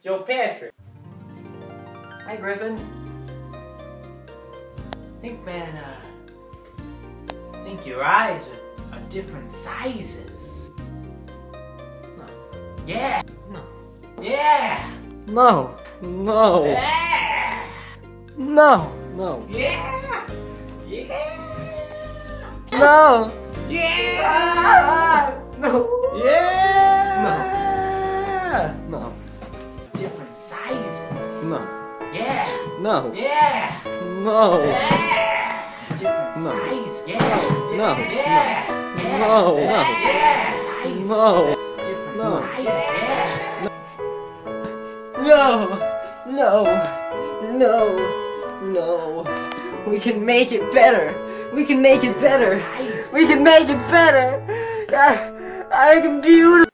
Joe Patrick. Hi, Griffin. I think your eyes are different sizes. No. Yeah. No. Yeah. No. No. Yeah. No. No. Yeah. Yeah. No. Yeah. No. Yeah. No. Different sizes. No. Yeah. No. Yeah. No. Yeah. Different No. size. Yeah. No. Yeah. Yeah. No. Yeah. Sizes. No. Different No. size. Yeah. No. No. No. No. We can make it better. We can make it better. Size. We can make it better. I can beautiful.